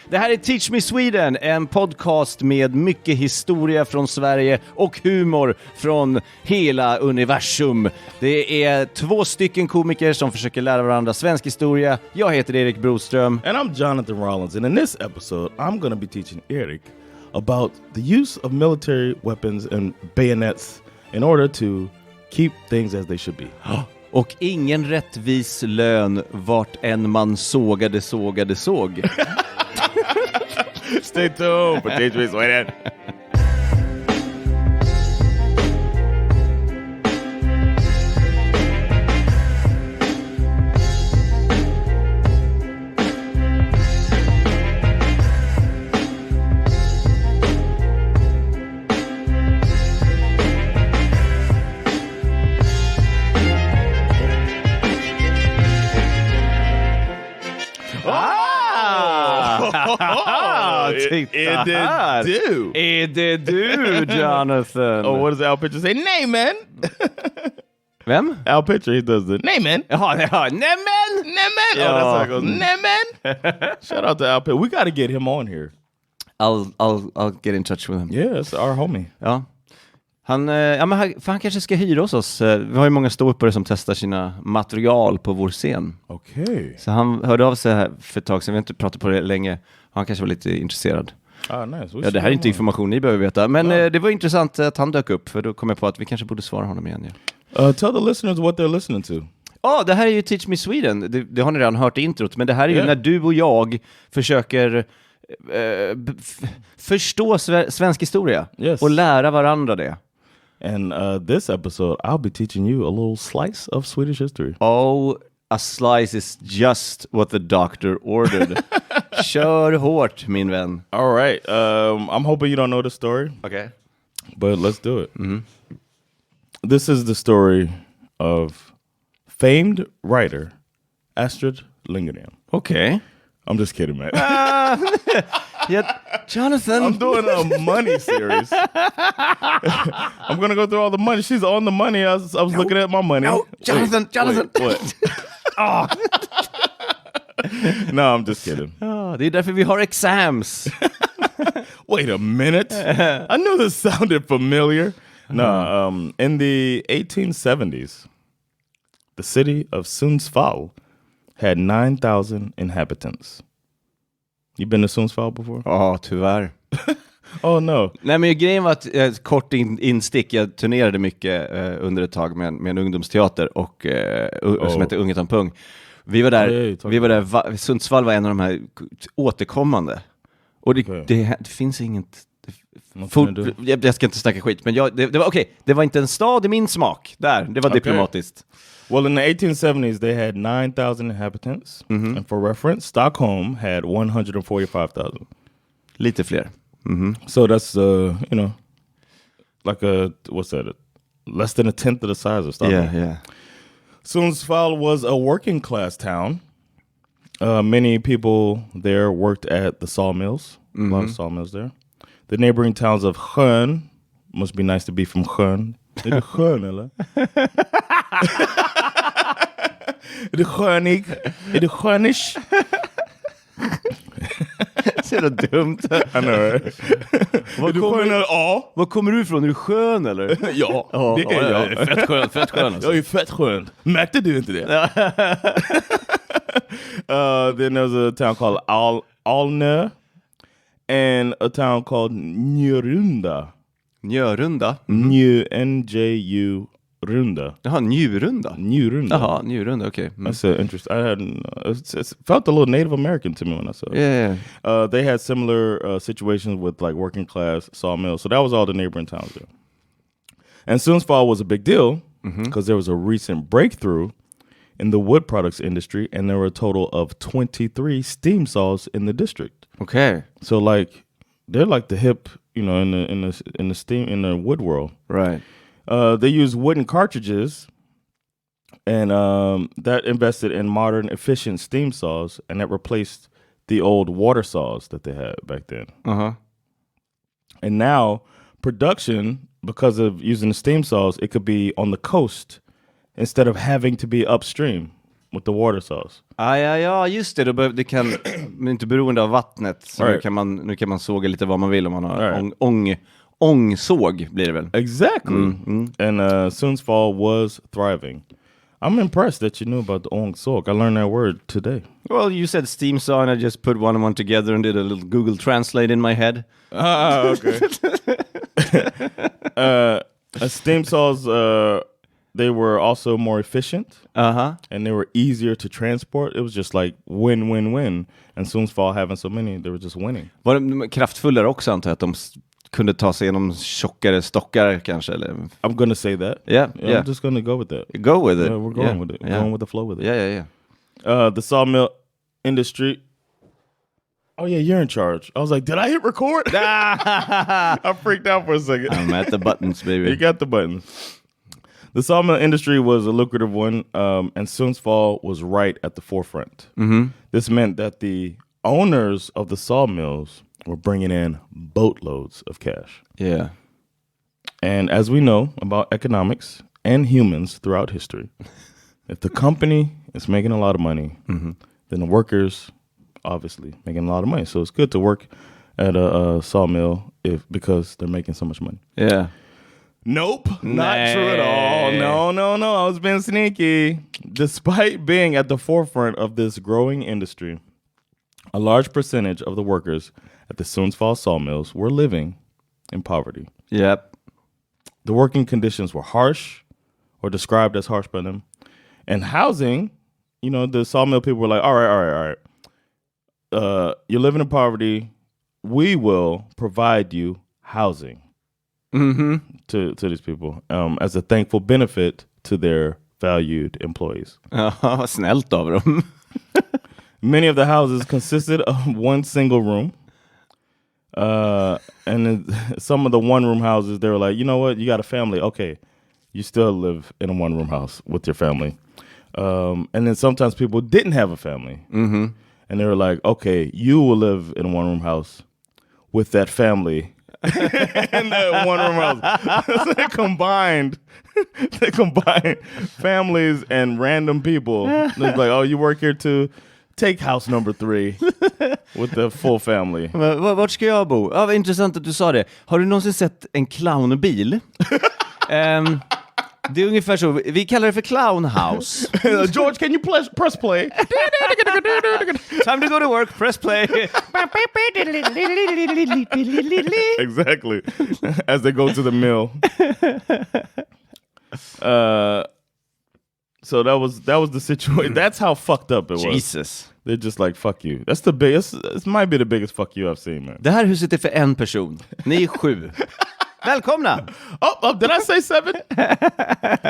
Det här är Teach Me Sweden, en podcast med mycket historia från Sverige och humor från hela universum. Det är 2 stycken komiker som försöker lära varandra svensk historia. Jag heter Erik Broström. And I'm Jonathan Rollins. And in this episode, I'm going to be teaching Erik about the use of military weapons and bayonets in order to keep things as they should be. Och ingen rättvis lön vart en man såg. Stay tuned for Teach Me Sweden. Är det du, Jonathan? Oh, what does Al Pitcher say? Nay, man. Vem? Al Pitcher, he does the nay, man. Jaha, nej men. Oh, that's how it goes. Nay, man. Shout out to Al Pitcher. We got to get him on here. I'll get in touch with him. Yeah, it's our homie. Ja. Han kanske ska hyra oss. Vi har ju många ståuppare som testar sina material på vår scen. Okej. Så han hörde av sig här för ett tag sedan. Vi har inte pratat på det länge. Han kanske var lite intresserad. Nice. Ja, det här är inte information ni behöver veta. Men det var intressant att han dök upp. För då kom jag på att vi kanske borde svara honom igen. Ja. Tell the listeners what they're listening to. Det här är ju Teach Me Sweden. Det har ni redan hört i introt. Men det här är ju när du och jag försöker förstå svensk historia. Yes. Och lära varandra det. And this episode, I'll be teaching you a little slice of Swedish history. Oh, a slice is just what the doctor ordered. Kör hårt, min vän. All right. I'm hoping you don't know the story. Okay. But let's do it. Mm-hmm. This is the story of famed writer Astrid Lindgren. Okay. I'm just kidding, man. Jonathan. I'm doing a money series. I'm going to go through all the money. She's on the money. I was looking at my money. No, Jonathan. What? No, I'm just kidding. Det är därför vi har exams. Wait a minute. I knew this sounded familiar. No, in the 1870s, the city of Sundsvall had 9,000 inhabitants. You been to Sundsvall before? Ja, tyvärr. Oh no. Nej, men grejen var att kort instick. Jag turnerade mycket under ett tag med en ungdomsteater och som heter Unget om Pung. Vi var där. Sundsvall var en av de här återkommande. Och det finns inget. Jag ska inte snacka skit, men det var okej. Det var inte en stad i min smak. Det var diplomatiskt. Well, in the 1870s, they had 9,000 inhabitants. Mm-hmm. And for reference, Stockholm had 145,000. Lite fler. Mm-hmm. So that's, like less than a tenth of the size of Stockholm. Yeah. Sundsvall was a working class town. Many people there worked at the sawmills. Mm-hmm. A lot of sawmills there. The neighboring towns of Skön, must be nice to be from Skön. Är det skön, eller? Är det skönig? Är det skönish? Så är det dumt. I know, right? Var kommer du ifrån? Är du skön, eller? Ja, det är jag. Fett skön. Alltså. Jag är fett skön. Märkte du inte det? Then there's a town called Alnö and a town called Njurunda. Njurunda? N-J-U Runda. Jaha, Njurunda. Jaha, Njurunda, okej. Okay. That's interesting. It felt a little Native American to me when I saw it. Yeah. They had similar situations with like working class sawmills. So that was all the neighboring towns there. And Sundsvall was a big deal because there was a recent breakthrough in the wood products industry, and there were a total of 23 steam saws in the district. Okay. So like they're like the hip, in the wood world. Right. They use wooden cartridges, and that invested in modern, efficient steam saws, and that replaced the old water saws that they had back then. And now production, because of using the steam saws, it could be on the coast instead of having to be upstream. with the water sauce. Ja, just det. Det kan inte beroende av vattnet. Så nu kan man såga lite vad man vill om man har ångsåg blir det väl. Exactly. And Sundsvall was thriving. I'm impressed that you knew about the ångsåg. I learned that word today. Well, you said steam saw and I just put one and one together and did a little Google Translate in my head. Okay. Steam saws, they were also more efficient. And they were easier to transport. It was just like win. And Sundsvall having so many, they were just winning. Var de kraftfullare också, antar jag, att de kunde ta sig igenom tjockare stockar kanske? Eller? I'm gonna say that. Yeah. I'm just gonna go with that. Go with it. Yeah, we're going with it. Going with the flow with it. Yeah. The sawmill industry. Oh yeah, you're in charge. I was like, did I hit record? I freaked out for a second. I'm at the buttons, baby. You got the buttons. The sawmill industry was a lucrative one, and Sundsvall was right at the forefront. This meant that the owners of the sawmills were bringing in boatloads of cash. Yeah. And as we know about economics and humans throughout history, if the company is making a lot of money, then the workers obviously making a lot of money. So it's good to work at a sawmill because they're making so much money. Yeah. Nope, not true at all. No, I was being sneaky. Despite being at the forefront of this growing industry, a large percentage of the workers at the Sundsvall sawmills were living in poverty. Yep. The working conditions were harsh, or described as harsh by them. And housing, the sawmill people were like, all right. You're living in poverty. We will provide you housing to these people as a thankful benefit to their valued employees. Ja, snällt av dem. Many of the houses consisted of one single room. And some of the one-room houses, they were like, you know what? You got a family. Okay, you still live in a one-room house with your family. And then sometimes people didn't have a family. And they were like, okay, you will live in a one-room house with that family in that one-room house. So they combined families and random people. It's like, oh, you work here too? Take house number 3 with the full family. Vart ska jag bo? Ja, intressant att du sa det. Har du någonsin sett en clownbil? Det är ungefär så. Vi kallar det för clown house. George, can you press play? Time to go to work. Press play. Exactly. As they go to the mill. So that was the situation. That's how fucked up it was. Jesus. They're just like, fuck you. That's the biggest. This might be the biggest fuck you I've seen, man. Det här huset är för en person. Ni är 7. Välkomna! Oh, did I say 7?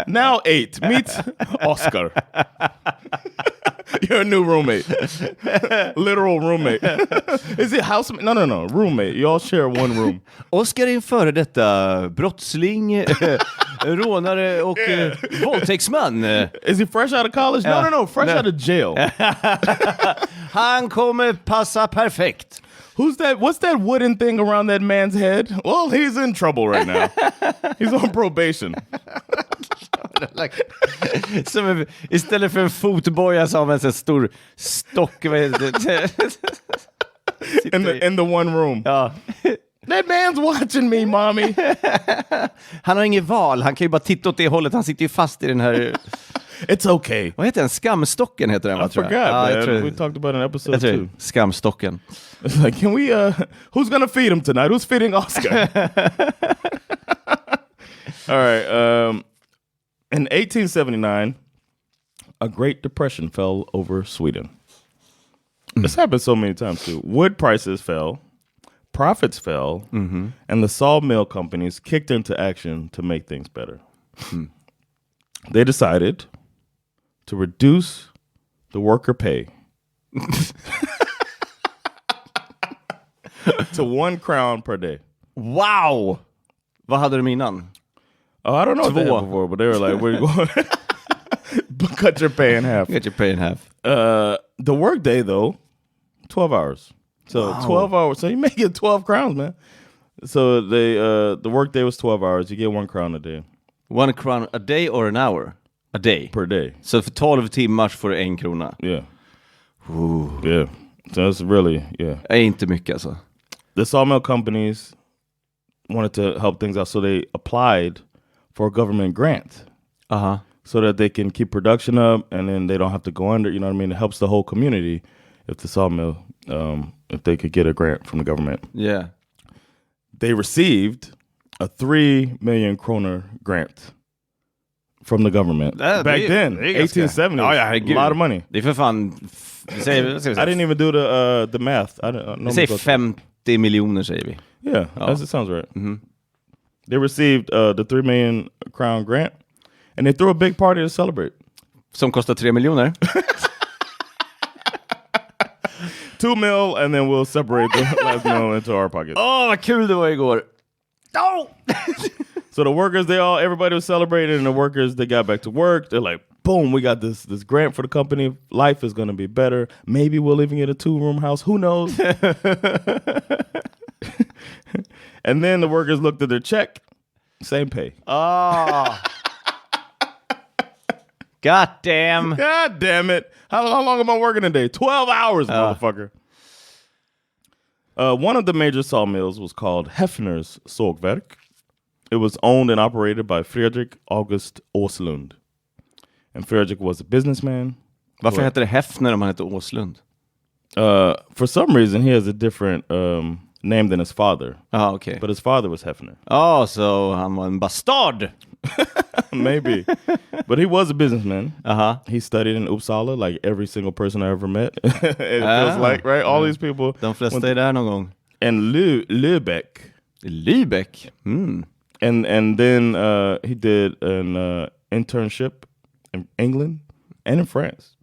Now 8. Meet Oscar. You're a new roommate. Literal roommate. Is it housemate? No. Roommate. You all share one room. Oscar är en före detta brottsling, rånare och våldtäktsman. Is he fresh out of college? No. Fresh out of jail. Han kommer passa perfekt. Who's that? What's that wooden thing around that man's head? Well, he's in trouble right now. He's on probation. Som istället för en fotboja så har man en stor stock. in the one room. Ja. That man's watching me, mommy. Han har inget val. Han kan ju bara titta åt det hållet. Han sitter ju fast i den här... It's okay. Vad heter den? Skamstocken heter den, I forgot, man. We talked about an episode too. Skamstocken. It's like, can we, who's gonna feed him tonight? Who's feeding Oscar? All right. In 1879, a Great Depression fell over Sweden. This happened so many times too. Wood prices fell, profits fell, and the sawmill companies kicked into action to make things better. They decided to reduce the worker pay to 1 crown per day. Wow! Vad hade de innan? Oh, I don't know what they had before, but they were like, we're going cut your pay in half. Cut your pay in half. The work day, though, 12 hours. So 12 hours. So you make it 12 crowns, man. So the work day was 12 hours. You get 1 crown a day. 1 crown a day or an hour? A day? Per day. Så för 12 timmar får du 1 krona? Yeah. Ooh. Yeah. So it's really, yeah. Är inte mycket alltså. The sawmill companies wanted to help things out, so they applied for a government grant. So that they can keep production up and then they don't have to go under, you know what I mean? It helps the whole community if the sawmill, if they could get a grant from the government. Yeah. They received a 3 million kronor grant from the government. Back then, 1870s. A lot of money. Det är för fan... I didn't even do the math. Vi säger 50 miljoner säger vi. Yeah, that sounds right. Mm-hmm. They received the 3 million crown grant and they threw a big party to celebrate. Som kostar 3 miljoner? 2 mil and then we'll separate the last mil into our pocket. Vad kul det var igår. So the workers, everybody was celebrating, and the workers, they got back to work. They're like, boom, we got this grant for the company. Life is going to be better. Maybe we'll even get a 2-room house. Who knows? And then the workers looked at their check. Same pay. Oh. God damn. God damn it. How long am I working a day? 12 hours, motherfucker. One of the major sawmills was called Hefner's sågverk. It was owned and operated by Fredrik August Åslund. And Fredrik was a businessman. Varför heter det Hefner om han heter Åslund? For some reason, he has a different name than his father. Okay. But his father was Hefner. So han var en bastard! Maybe. But he was a businessman. He studied in Uppsala, like every single person I ever met. It feels like, right? All these people. De flesta är där någon gång. And Lübeck. Lübeck? And then he did an internship in England and in France.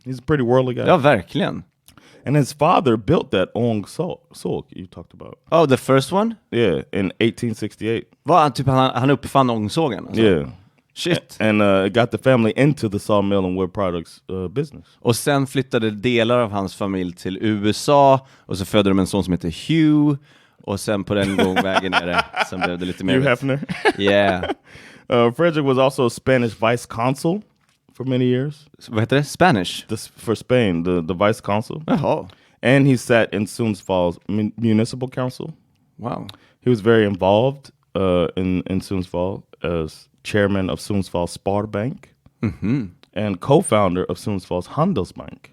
He's a pretty worldly guy. Ja, verkligen. And his father built that Ång såg you talked about. Oh, the first one? Yeah, in 1868. Han uppfann ångsågen? Alltså. Yeah. Shit. And it got the family into the sawmill and wood products business. Och sen flyttade delar av hans familj till USA och så födde de en son som heter Hugh och sen på den vägen ner sen blev det lite mer. Hugh Hefner. Yeah. Frederick was also a Spanish vice consul for many years. Vad heter det? Spanish? For Spain, the vice consul. Jaha. And he sat in Sundsvall's municipal council. Wow. He was very involved in Sundsvall as chairman of Sundsvalls Sparbank and co-founder of Sundsvalls Handelsbank.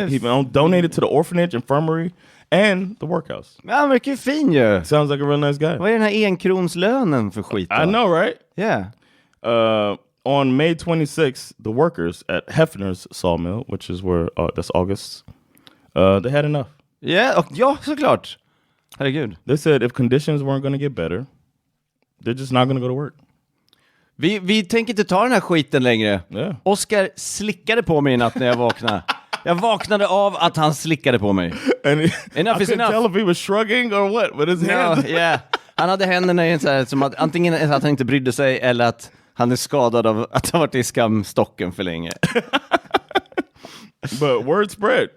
He donated to the orphanage, infirmary, and the workhouse. Ja, mycket fin ju. Sounds like a real nice guy. Vad är den här enkronslönen för skit då? I know, right? Yeah. On May 26th, the workers at Hefner's sawmill, which is where that's August, they had enough. Yeah, ja, såklart. Herregud. They said if conditions weren't going to get better, they're just not going to go to work. Vi tänker inte ta den här skiten längre. Yeah. Oscar slickade på mig i natt när jag vaknade. Jag vaknade av att han slickade på mig. Enough is enough. I couldn't tell if he was shrugging or what with his hand. Yeah. Han hade händerna i en så här, som att antingen att han inte brydde sig eller att han är skadad av att ha varit i skamstocken för länge. But word spread.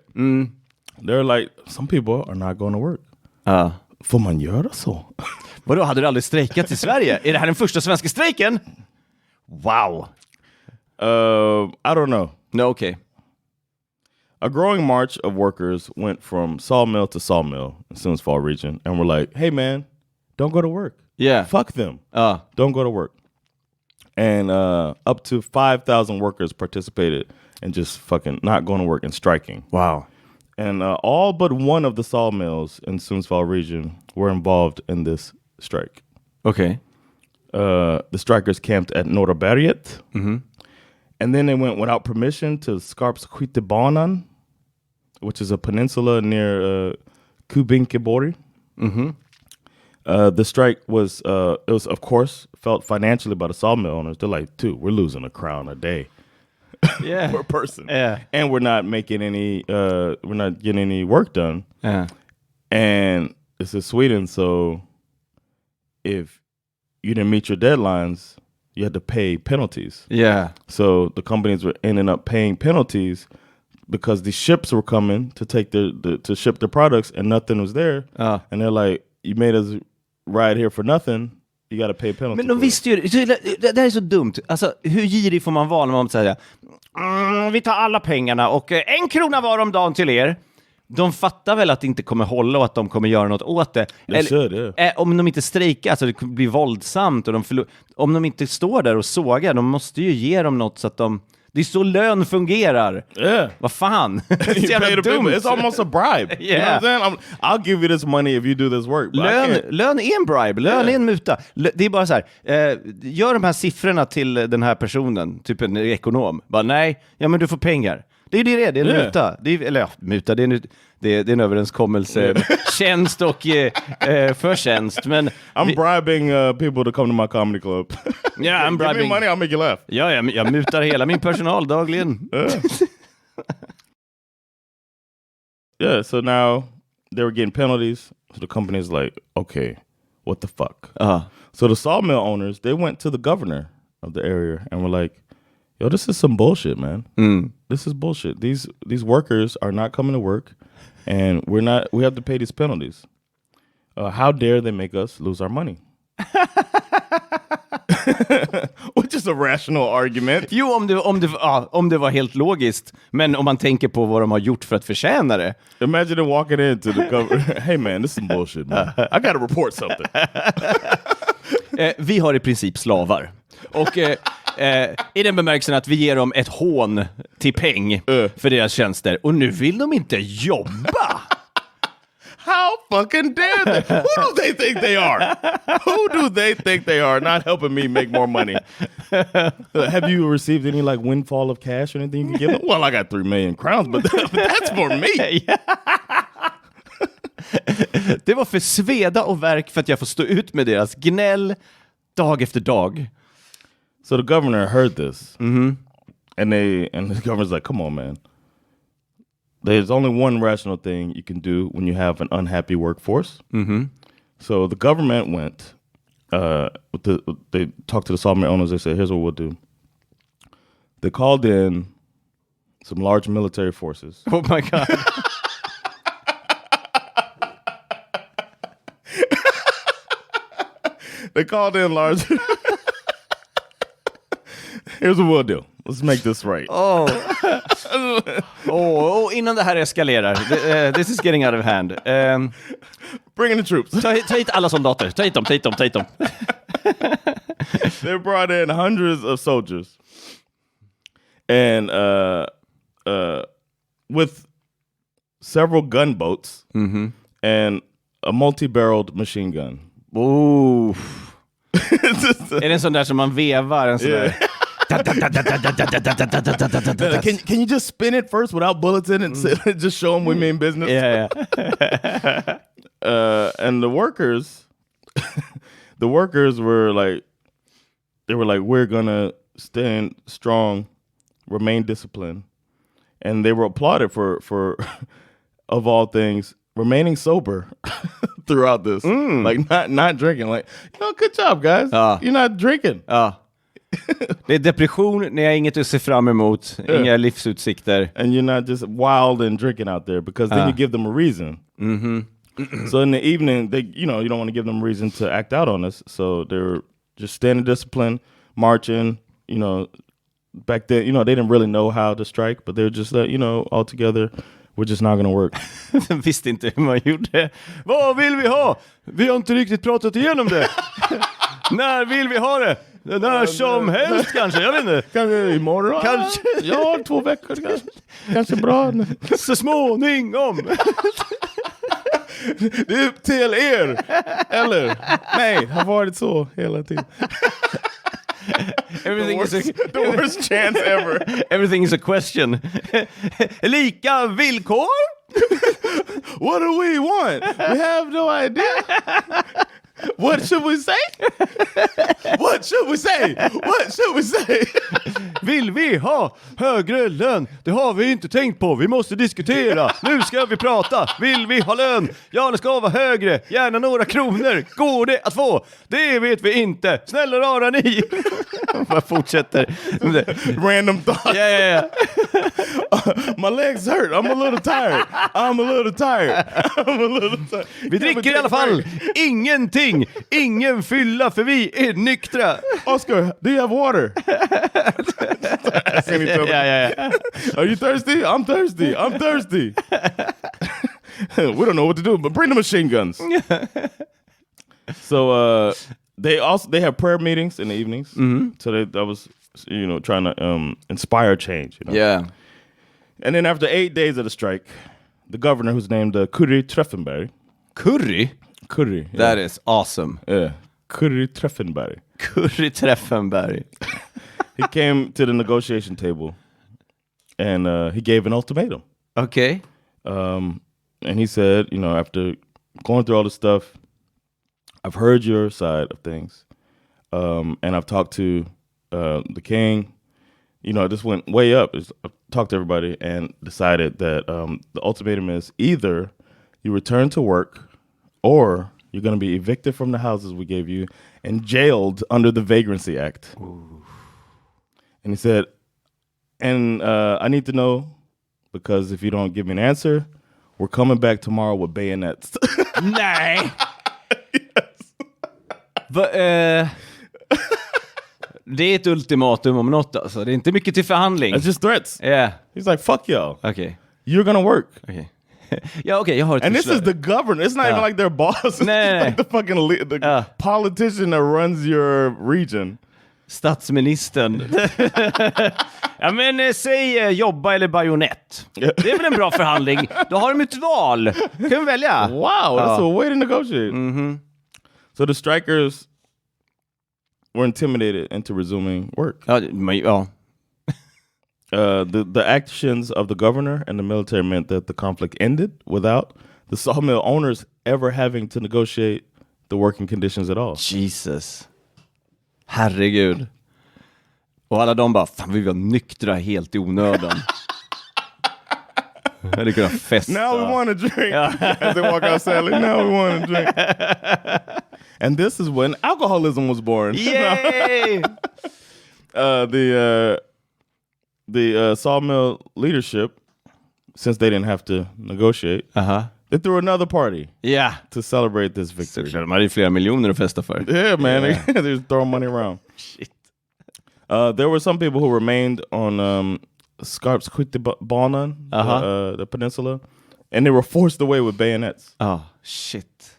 They're like, some people are not going to work. Får man göra så? Vadå, hade du aldrig strejkat i Sverige? Är det här den första svenska strejken? Wow. I don't know. No, okay. A growing march of workers went from sawmill to sawmill in Sundsvall region and were like, hey man, don't go to work. Yeah. Fuck them. Don't go to work. And up to 5,000 workers participated in just fucking not going to work and striking. Wow. And all but one of the sawmills in Sundsvall region were involved in this strike. Okay. The strikers camped at Norrberget. And then they went without permission to Skarpskyttebanan, which is a peninsula near Kubinkeborg. The strike was, it was, of course, felt financially by the sawmill owners. They're like, dude, we're losing a crown a day. Yeah. Per person. Yeah. And we're not making any, we're not getting any work done. Yeah. And this is Sweden, so if you didn't meet your deadlines, you had to pay penalties. Yeah. So the companies were ending up paying penalties because the ships were coming to take to ship their products and nothing was there. And they're like, you made us ride here for nothing. you got to pay penalty. Men de visste ju, det här är så dumt. Alltså, hur girig får man vara när man säger vi tar alla pengarna och 1 krona var om dagen till er. De fattar väl att det inte kommer hålla och att de kommer göra något åt det. Om de inte strejkar, alltså det blir våldsamt och om de inte står där och sågar, de måste ju ge dem något så att de... Det är så lön fungerar. Yeah. Vad fan? Det är dumt. It's almost a bribe. Yeah. You know what I'm saying? I'll give you this money if you do this work. Lön är en bribe. Lön är en muta. Det är bara så här. Gör de här siffrorna till den här personen. Typ en ekonom. Bara nej. Ja, men du får pengar. Det är ju det. Det är en muta. Muta. Det är en överenskommelse. Tjänst och förtjänst. Men I'm bribing people to come to my comedy club. Yeah, I'm bribing. Give me money, I'll make you laugh. Ja, jag mutar hela min personal dagligen. Yeah, so now they were getting penalties. So the company's like, okay, what the fuck? So the sawmill owners, they went to the governor of the area and were like, yo, this is some bullshit, man. This is bullshit. These workers are not coming to work, and we have to pay these penalties. How dare they make us lose our money? Which is a rational argument. Jo, om det var helt logiskt. Men om man tänker på vad de har gjort för att förtjäna det. Imagine them walking into the governor. Hey man, this is some bullshit, man. I gotta report something. Vi har i princip slavar. Och i den bemärkelsen att vi ger dem ett hån till peng för deras tjänster. Och nu vill de inte jobba. How fucking dare they? Who do they think they are? Who do they think they are? Not helping me make more money. Have you received any like windfall of cash or anything you can give them? Well, I got 3 million crowns, but that's for me. Det var för sveda och verk för att jag får stå ut med deras gnäll dag efter dag. So the governor heard this, and the governor's like, "Come on, man. There's only one rational thing you can do when you have an unhappy workforce." So the government went. They talked to the sawmill owners. They said, "Here's what we'll do." They called in some large military forces. Oh my god! They called in large. Here's what we'll do. Let's make this right. Innan det här eskalerar. This is getting out of hand. Bring in the troops. Ta hit alla soldater. Ta hit dem. They brought in hundreds of soldiers. And with several gunboats and a multi-barreled machine gun. Ooh. Är det en sån där som man vevar? En sån där? Can you just spin it first without bullets in it and just show them we mean business? Yeah. And the workers were like, we're gonna stand strong, remain disciplined, and they were applauded for of all things remaining sober throughout this, like not drinking. Like, good job, guys. You're not drinking. Det är depression, ni har inget att se fram emot, inga livsutsikter. And you're not just wild and drinking out there, because then you give them a reason. So in the evening, you don't want to give them a reason to act out on this. So they're just standing discipline, marching, back then, they didn't really know how to strike, but they're just all together. We're just not gonna work. De visste inte hur man gjorde. Vad vill vi ha? Vi har inte riktigt pratat igenom det. När vill vi ha det? När som helst kanske, jag vet inte. Kanske imorgon? Kanske. Ja, 2 veckor kanske. Kanske bra. Så småningom. Det är upp till er. Eller? Nej, har varit så hela tiden. The worst chance ever. Everything is a question. Lika villkor? What do we want? We have no idea. What should we say? What should we say? What should we say? Vill vi ha högre lön? Det har vi inte tänkt på. Vi måste diskutera. Nu ska vi prata. Vill vi ha lön? Ja, det ska vara högre. Gärna några kronor. Går det att få? Det vet vi inte. Snälla rara ni. Bara fortsätter. Random thought. Yeah. My legs hurt. I'm a little tired. Vi dricker i alla fall ingenting. Ingen fylla för vi är nyktra. Oscar, do you have water? Yeah. Are you thirsty? I'm thirsty. We don't know what to do, but bring the machine guns. So they have prayer meetings in the evenings. So that was trying to inspire change. Yeah. And then after 8 days of the strike, the governor, who's named Curry Treffenberg. Curry? Yeah. That is awesome. Yeah. Curry Treffenberg. He came to the negotiation table and he gave an ultimatum. Okay. And he said, after going through all this stuff, I've heard your side of things. And I've talked to the king. This went way up. I've talked to everybody and decided that the ultimatum is either you return to work or you're going to be evicted from the houses we gave you and jailed under the Vagrancy Act. Ooh. And he said, and I need to know, because if you don't give me an answer, we're coming back tomorrow with bayonets. Nej! Det är ett ultimatum om något alltså. Det är inte mycket till förhandling. It's just threats. Yeah. He's like, fuck y'all. Okay. You're gonna work. Okay. Ja, okej, jag har ett And förslag. this is the governor. It's not even like their boss. Nej. It's like the fucking politician that runs your region. Statsministern. Ja, men säg jobba eller bajonett. Det är väl en bra förhandling. Då har de ett val. Kan vi välja? Wow, that's a way to negotiate. Mm-hmm. So the strikers were intimidated into resuming work. Ja. The actions of the governor and the military meant that the conflict ended without the sawmill owners ever having to negotiate the working conditions at all. Jesus. Herregud. Och alla de bara, fan vi var nyktra helt i onödan. Det kunde festa. Now we want a drink. As they walk out sadly, now we want a drink. And this is when alcoholism was born. Yay! The sawmill leadership, since they didn't have to negotiate, they threw another party. Yeah. To celebrate this victory. Så de hade flera miljoner att festa för. Yeah, man. Yeah. They just throwing money around. Shit. There were some people who remained on Skarpskyttebanan, the peninsula, and they were forced away with bayonets. Oh, shit.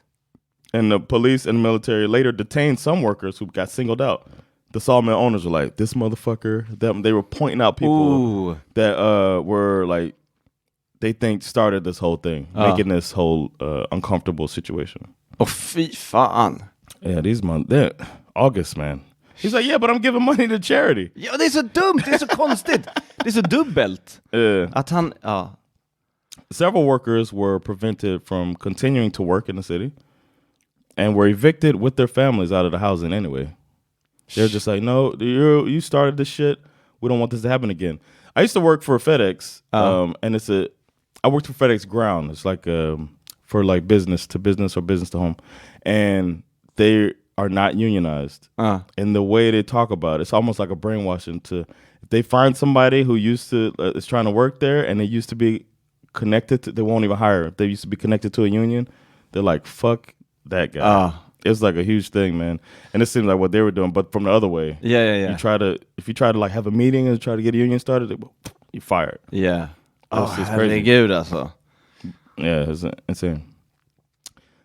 And the police and military later detained some workers who got singled out. The sawmill owners were like, this motherfucker. They were pointing out people that were like, they think started this whole thing, making this whole uncomfortable situation. Oh, fy fan. Yeah, they're August, man. He's like, yeah, but I'm giving money to charity. Ja, det är så dumt. Det är så konstigt. Det är så dubbelt. Att han, Several workers were prevented from continuing to work in the city and were evicted with their families out of the housing anyway. They're just like, no, you started this shit. We don't want this to happen again. I used to work for FedEx, and I worked for FedEx Ground. It's like for like business to business or business to home, and they are not unionized. And the way they talk about it, it's almost like a brainwashing. If they find somebody who used to is trying to work there and they used to be connected to, they won't even hire. If they used to be connected to a union, they're like, fuck that guy. It's like a huge thing, man. And it seems like what they were doing, but from the other way. Yeah. If you try to like have a meeting and try to get a union started, you're fired. Yeah. It's herregud alltså. Yeah, it's insane.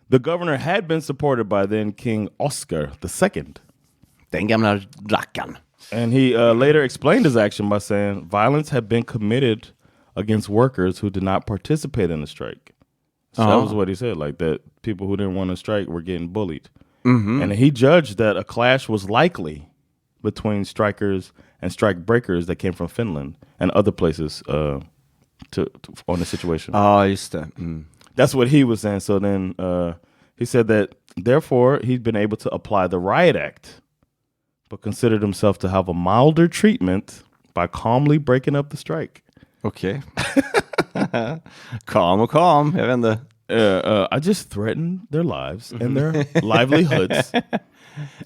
The governor had been supported by then King Oscar II. Den gamla rackan. And he later explained his action by saying violence had been committed against workers who did not participate in the strike. So that was what he said, like that people who didn't want to strike were getting bullied. Mm-hmm. And he judged that a clash was likely between strikers and strike breakers that came from Finland and other places on the situation. Just det. That's what he was saying. So then he said that, therefore, he'd been able to apply the Riot Act, but considered himself to have a milder treatment by calmly breaking up the strike. Okej. Calm, jag vet inte. I just threatened their lives and their livelihoods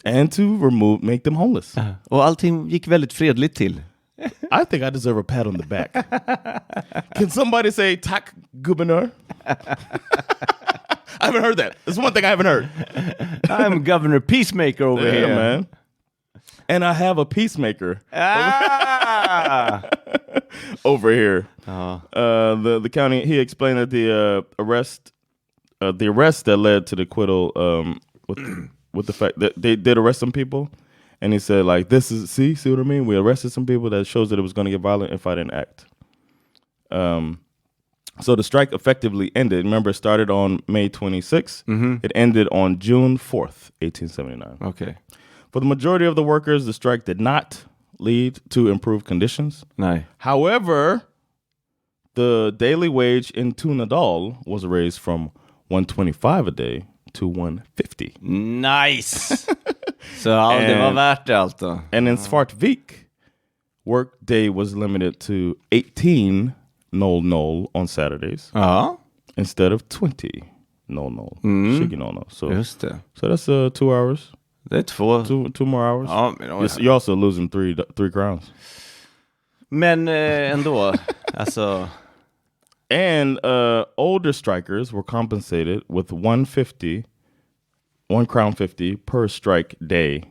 and to make them homeless. Och allting gick väldigt fredligt till. I think I deserve a pat on the back. Can somebody say tack governor? I haven't heard that. That's one thing I haven't heard. I'm Governor Peacemaker over here, man. And I have a peacemaker over here. The county, he explained that the arrest that led to the acquittal with the fact that they did arrest some people. And he said, like, this is, see what I mean? We arrested some people. That shows that it was going to get violent if I didn't act. So the strike effectively ended. Remember, it started on May 26th. It ended on June 4th, 1879. Okay. For the majority of the workers, the strike did not lead to improved conditions. Nej. However, the daily wage in Tunadal was raised from $125 a day to $150. Nice! Så det var värt det allt då. And in Svartvik, work day was limited to 18:00 on Saturdays instead of 20:00. 20:00. So just det. So that's 2 hours. Det är two more hours. Ja, men you're also losing three crowns. Men ändå, alltså. And older strikers were compensated with $1.50 per strike day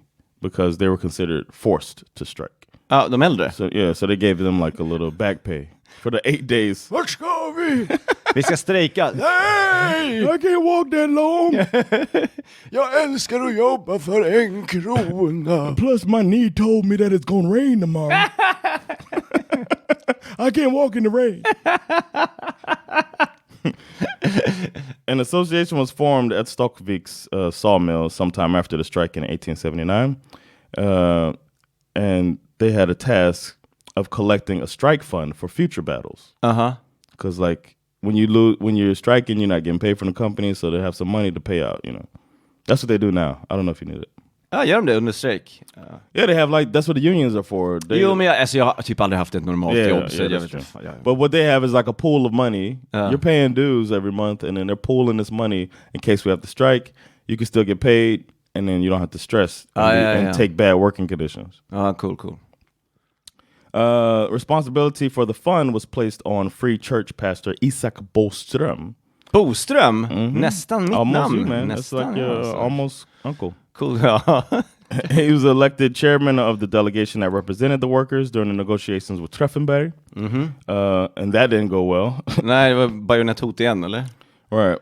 because they were considered forced to strike. Ja, de äldre. So they gave them like a little back pay for the 8 days. Vart ska vi? Vi ska strejka. Nej! I can't walk that long. Jag älskar att jobba för 1 krona. Plus my knee told me that it's gonna rain tomorrow. I can't walk in the rain. An association was formed at Stockvik's sawmill sometime after the strike in 1879. And they had a task of collecting a strike fund for future battles. Because like when you're striking, you're not getting paid from the company, so they have some money to pay out, you know. That's what they do now. I don't know if you knew that. Ja, gör de det under strejk? Yeah, they have like, that's what the unions are for. Jo, men jag har typ aldrig haft ett normalt jobb. Så jag vet inte. But what they have is like a pool of money. You're paying dues every month, and then they're pooling this money in case we have to strike. You can still get paid, and then you don't have to stress and take bad working conditions. Cool. Responsibility for the fund was placed on Free Church pastor Erik Broström. Broström? Nästan mitt namn. You, man. That's like your almost uncle. Cool. He was elected chairman of the delegation that represented the workers during the negotiations with Treffenberg. And that didn't go well. Nej, det var bajonetthot igen, eller? Right.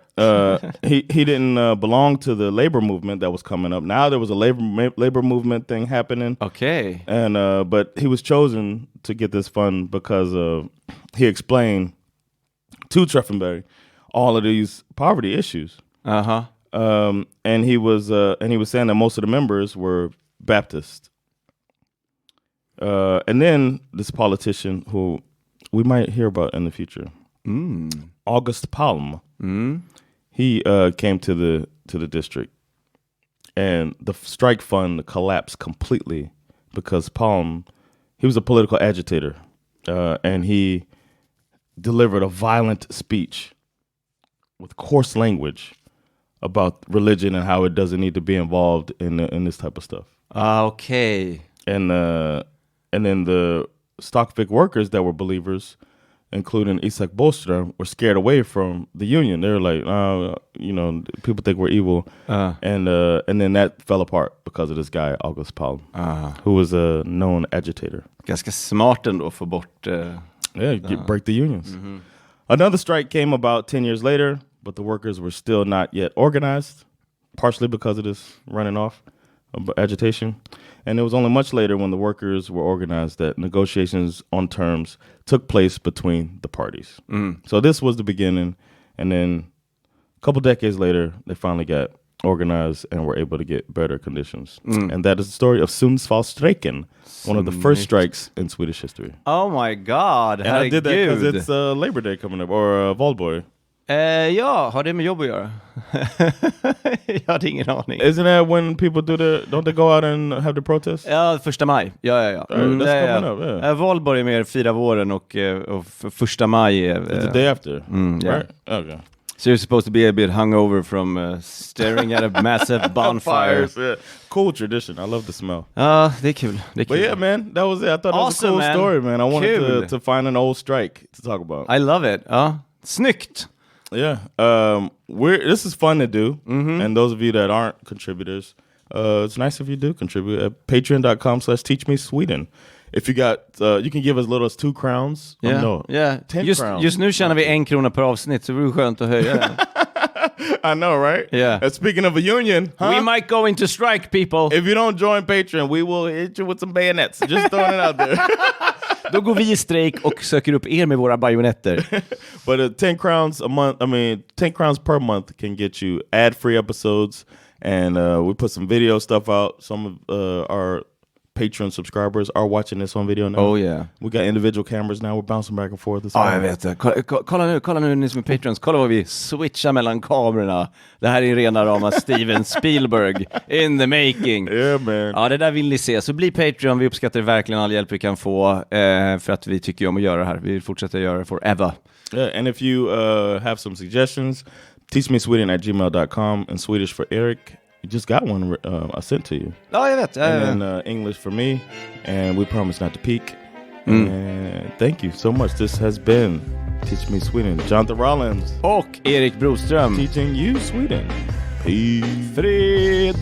He didn't belong to the labor movement that was coming up. Now there was a labor movement thing happening. Okay. And but he was chosen to get this fund because he explained to Treffenberg all of these poverty issues. And he was saying that most of the members were Baptist. And then this politician who we might hear about in the future, August Palm, he came to the district, and the strike fund collapsed completely because Palm, he was a political agitator, and he delivered a violent speech with coarse language about religion and how it doesn't need to be involved in this type of stuff. Okay. And then the Stockvik workers that were believers, including Erik Broström, were scared away from the union. They were like, people think we're evil. And then that fell apart because of this guy, August Palm, who was a known agitator. Ganska smart ändå få bort... break the unions. Another strike came about 10 years later, but the workers were still not yet organized, partially because of this running off of agitation. And it was only much later when the workers were organized that negotiations on terms took place between the parties. So this was the beginning, and then a couple decades later, they finally got organized and were able to get better conditions. And that is the story of Sudsvallsstrejken, one of the first strikes in Swedish history. Oh my God! And I did that because it's Labor Day coming up, or Valborg. Ja, har det med jobb att göra? Jag hade ingen aning. Isn't that when people don't they go out and have the protest? Ja, 1 maj. Ja. That's coming up, yeah. Valborg är mer 4 våren och 1 maj är... It's the day after, yeah. right? Okay. So you're supposed to be a bit hungover from staring at a massive bonfire. Yeah. Cool tradition. I love the smell. Ja, det är kul. But yeah, man, that was it. I thought awesome, that was a cool story, man. I wanted to find an old strike to talk about. I love it. Ja, snyggt. Yeah. This is fun to do. And those of you that aren't contributors, it's nice if you do contribute at patreon.com/teachmesweden. If you got, you can give as little as 2 crowns. Yeah. 10 crowns. Just nu tjänar vi 1 krona per avsnitt, så det vore skönt att höja den. I know, right? Yeah. And speaking of a union, we might go into strike, people. If you don't join Patreon, we will hit you with some bayonets. Just throwing it out there. Då går vi i strejk och söker upp er med våra bajonetter. But 10 crowns a month, 10 crowns per month can get you ad-free episodes. And we put some video stuff out. Some of our Patreon subscribers are watching this on video now. Oh yeah. We got individual cameras now. We're bouncing back and forth. Jag vet det. Kolla nu ni som är Patreons. Kolla vad vi switchar mellan kamerorna. Det här är rena rama Steven Spielberg in the making. Yeah, man. Ja, det där vill ni se. Så bli Patreon. Vi uppskattar verkligen all hjälp vi kan få för att vi tycker om att göra det här. Vi vill fortsätta göra det forever. Yeah, and if you have some suggestions, teachmesweden@gmail.com and Swedish for Erik. You just got one I sent to you. Ja, jag vet. And then English for me. And we promise not to peak. And thank you so much. This has been Teach Me Sweden. Jonathan Rollins. Och Erik Broström. Teaching you Sweden. Peace. Fred.